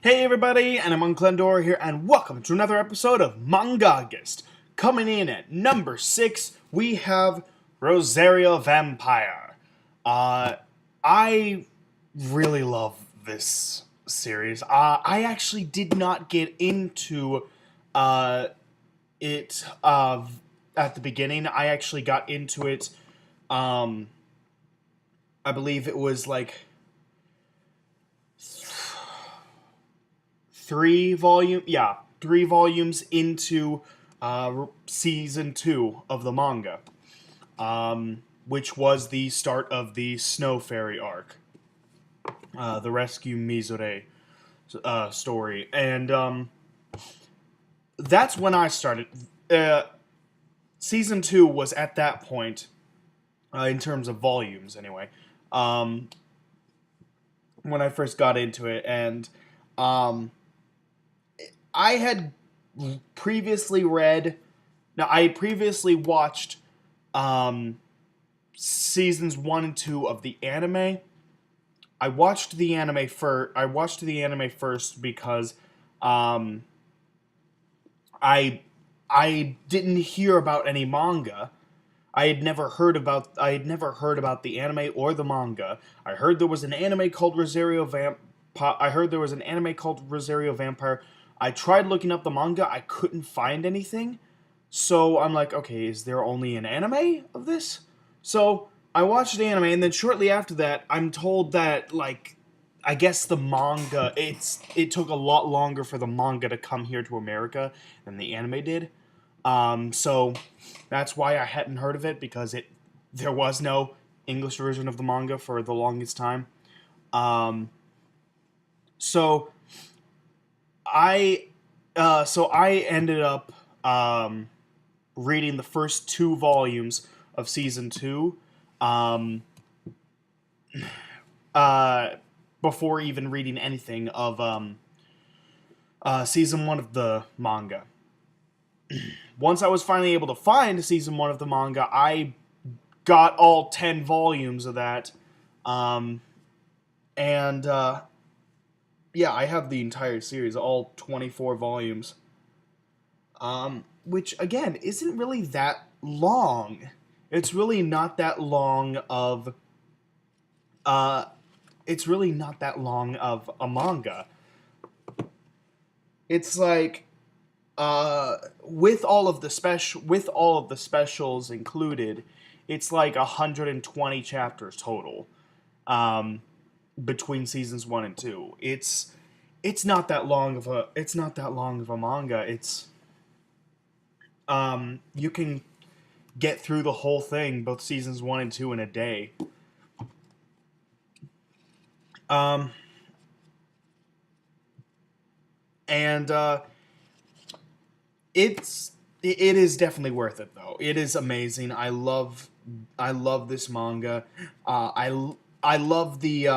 Hey everybody, and I'm Unclendor here, and welcome to another episode of Manga-August. Coming in at number 6, we have Rosario Vampire. I really love this series. I actually did not get into it at the beginning. I actually got into it, I believe it was like three volumes into season 2 of the manga, which was the start of the Snow Fairy arc, the Rescue Mizore story, and that's when I started. Season 2 was at that point, in terms of volumes, anyway. When I first got into it, and I had previously read. Now, I had previously watched seasons 1 and 2 of the anime. I watched the anime first because I didn't hear about any manga. I had never heard about the anime or the manga. I heard there was an anime called Rosario Vampire. I tried looking up the manga. I couldn't find anything. So I'm like, okay, is there only an anime of this? So I watched the anime, and then shortly after that, I'm told that, like, I guess the manga, it took a lot longer for the manga to come here to America than the anime did. So that's why I hadn't heard of it, because there was no English version of the manga for the longest time. So I ended up reading the first 2 volumes of season 2 before even reading anything of season 1 of the manga. Once I was finally able to find season 1 of the manga, I got all 10 volumes of that. Yeah, I have the entire series, all 24 volumes. Which, again, isn't really that long. It's really not that long of... it's really not that long of a manga. It's like... with all of the specials included, it's like 120 chapters total. Between seasons 1 and 2. It's not that long of a manga. It's you can get through the whole thing, both seasons 1 and 2, in a day. And it is definitely worth it, though. It is amazing. I love this manga. I love the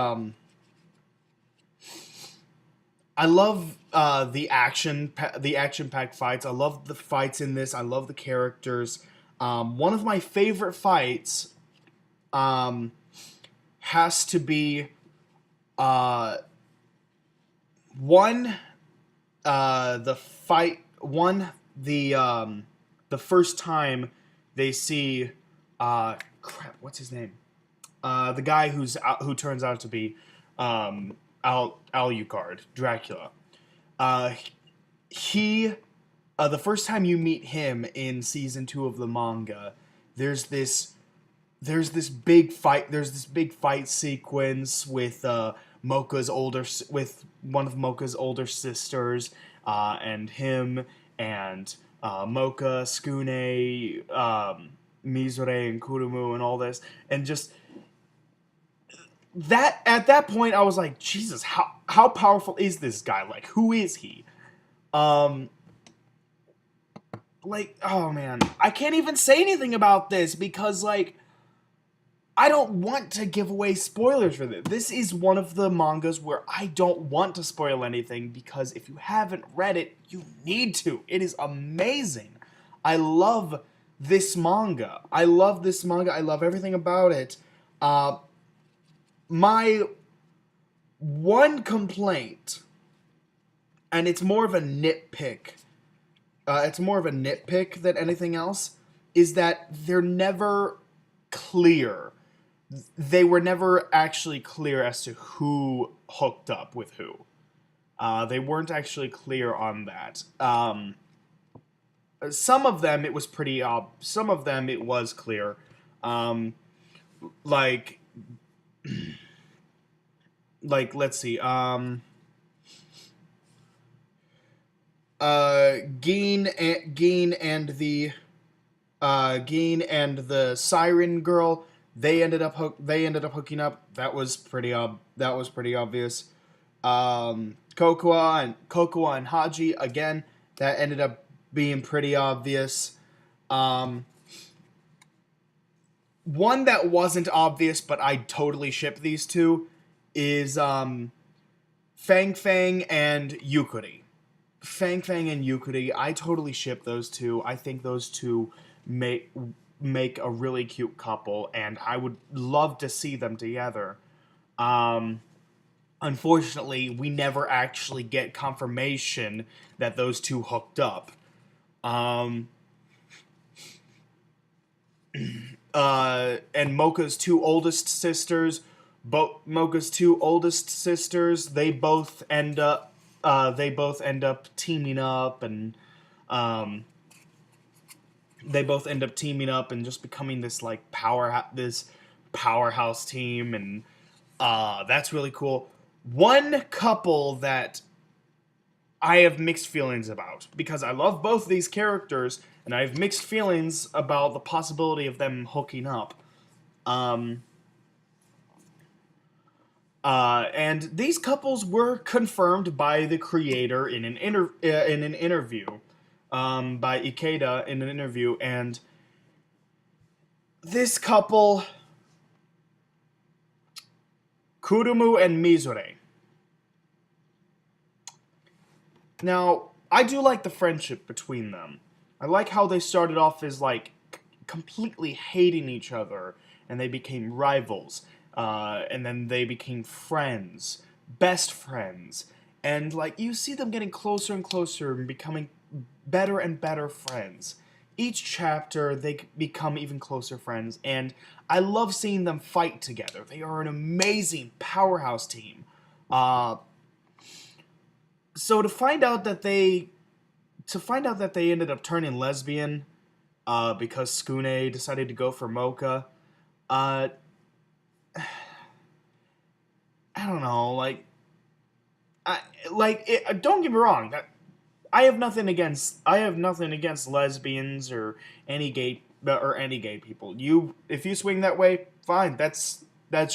action-packed fights. I love the fights in this. I love the characters. One of my favorite fights has to be the first time they see what's his name? The guy who turns out to be Alucard, Dracula. The first time you meet him in season 2 of the manga, there's this big fight sequence with with one of Mocha's older sisters, and him and Mocha, Tsukune, Mizore, and Kurumu, and all this, and just that at that point I was like, Jesus, how powerful is this guy? Like, who is he? Like, oh man, I can't even say anything about this because, like, I don't want to give away spoilers for this. This is one of the mangas where I don't want to spoil anything, because if you haven't read it, you need to. It is amazing. I love this manga. I love everything about it. My one complaint and it's more of a nitpick. It's more of a nitpick than anything else. Is that they're never clear. They were never actually clear as to who hooked up with who. They weren't actually clear on that. Some of them it was pretty. Some of them it was clear. Um, like let's see. Geen and the Siren Girl. They ended up hooking up. That was pretty obvious. Kokoa and Haji again. That ended up being pretty obvious. One that wasn't obvious, but I totally ship these two, is Fang Fang and Yukari. Fang Fang and Yukari, I totally ship those two. I think those two make a really cute couple, and I would love to see them together. Unfortunately, we never actually get confirmation that those two hooked up. Um, and Mocha's two oldest sisters, they both end up teaming up, and um, they both end up teaming up and just becoming this like powerhouse team, and that's really cool. One couple that I have mixed feelings about, because I love both these characters, and I have mixed feelings about the possibility of them hooking up. Um, and these couples were confirmed by the creator in an interview, by Ikeda in an interview, and this couple, Kurumu and Mizure. Now, I do like the friendship between them. I like how they started off as like completely hating each other, and they became rivals, and then they became friends, best friends, and like you see them getting closer and closer and becoming better and better friends. Each chapter, they become even closer friends, and I love seeing them fight together. They are an amazing powerhouse team. Uh, so to find out that they ended up turning lesbian, because Skune decided to go for Mocha, uh, I don't know, don't get me wrong. I have nothing against lesbians or any gay people. If you swing that way, fine. That's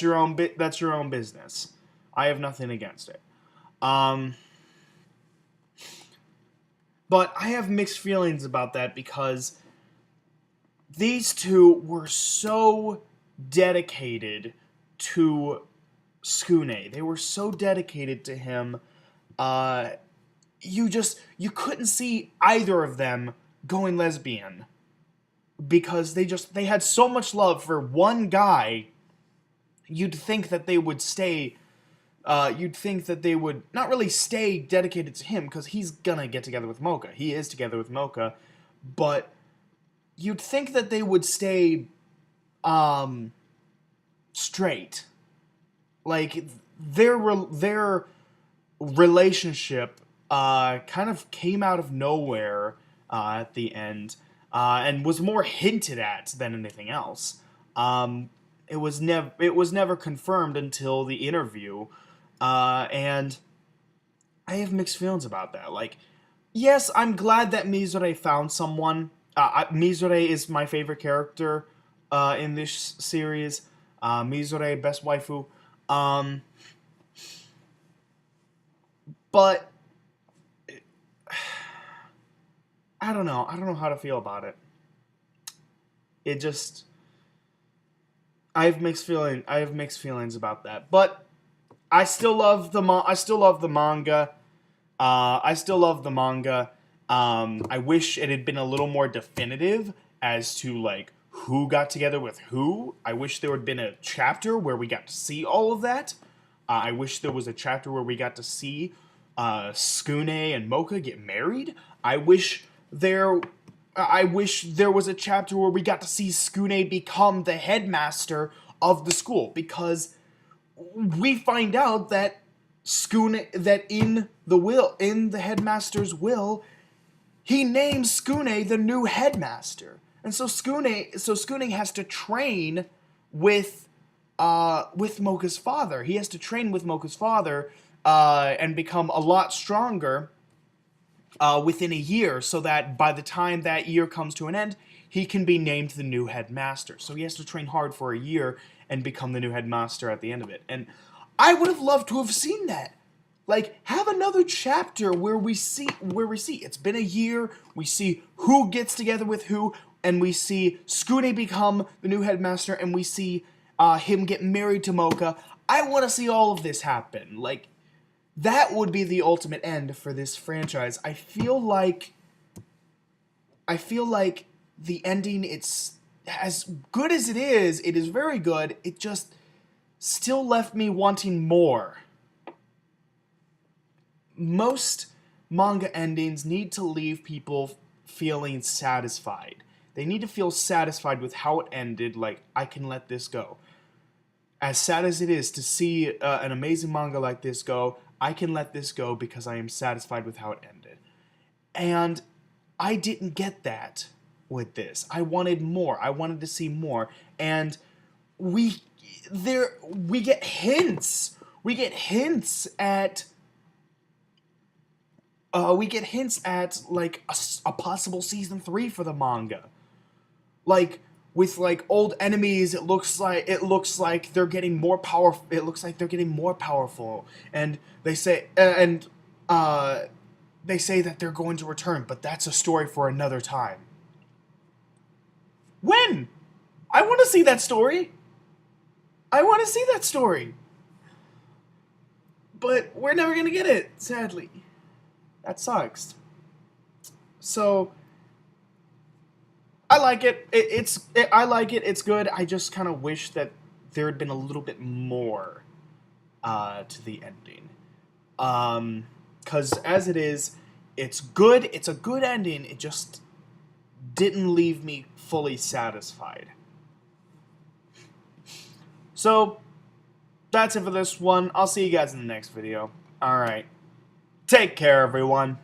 your own business. I have nothing against it. Um, but I have mixed feelings about that, because these two were so dedicated to Skune. They were so dedicated to him. Uh, you couldn't see either of them going lesbian, because they had so much love for one guy. You'd think that they would stay. You'd think that they would not really stay dedicated to him, because he's gonna get together with Mocha. He is together with Mocha, but you'd think that they would stay straight. Like their relationship kind of came out of nowhere at the end, and was more hinted at than anything else. It was never confirmed until the interview, and I have mixed feelings about that. Like, yes, I'm glad that Mizure found someone. Mizure is my favorite character in this series. Mizure, best waifu. Um, but I don't know. I don't know how to feel about it. It just I have mixed feelings about that. But I still love the I still love the manga. I still love the manga. I wish it had been a little more definitive as to like who got together with who. I wish there had been a chapter where we got to see all of that. I wish there was a chapter where we got to see Skune and Mocha get married. I wish there was a chapter where we got to see Skune become the headmaster of the school, because we find out that in the headmaster's will, he names Skune the new headmaster. And so Skune has to train with Mocha's father. He has to train with Mocha's father and become a lot stronger within a year, so that by the time that year comes to an end, he can be named the new headmaster. So he has to train hard for a year and become the new headmaster at the end of it. And I would have loved to have seen that. Like, have another chapter where we see it's been a year, we see who gets together with who, and we see Skune become the new headmaster, and we see him get married to Mocha. I want to see all of this happen. Like, that would be the ultimate end for this franchise. I feel like the ending, it's as good as it is very good. It just still left me wanting more. Most manga endings need to leave people feeling satisfied. They need to feel satisfied with how it ended, like, I can let this go. As sad as it is to see an amazing manga like this go, I can let this go because I am satisfied with how it ended. And I didn't get that with this. I wanted more. I wanted to see more. And we get hints. We get hints at like a possible season 3 for the manga. Like, with like old enemies, it looks like they're getting more powerful. It looks like they're getting more powerful, and they say that they're going to return, but that's a story for another time. When? I want to see that story. I want to see that story. But we're never going to get it, sadly. That sucks. So, I like it. I like it. It's good. I just kind of wish that there had been a little bit more to the ending. Because as it is, it's good. It's a good ending. It just didn't leave me fully satisfied. So, that's it for this one. I'll see you guys in the next video. Alright. Take care, everyone.